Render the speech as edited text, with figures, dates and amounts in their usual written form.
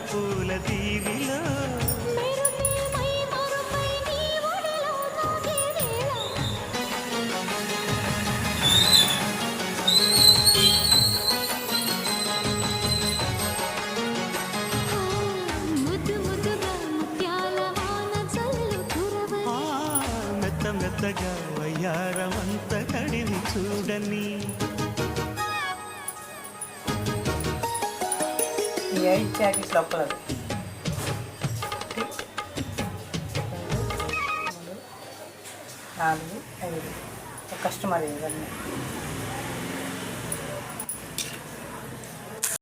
పూల దీవిలో మెత్త మెత్తగా వయ్యారమంత కడిని చూడని ప్యాకెట్స్ లోపల 4, 5 కస్టమర్ ఇవన్నీ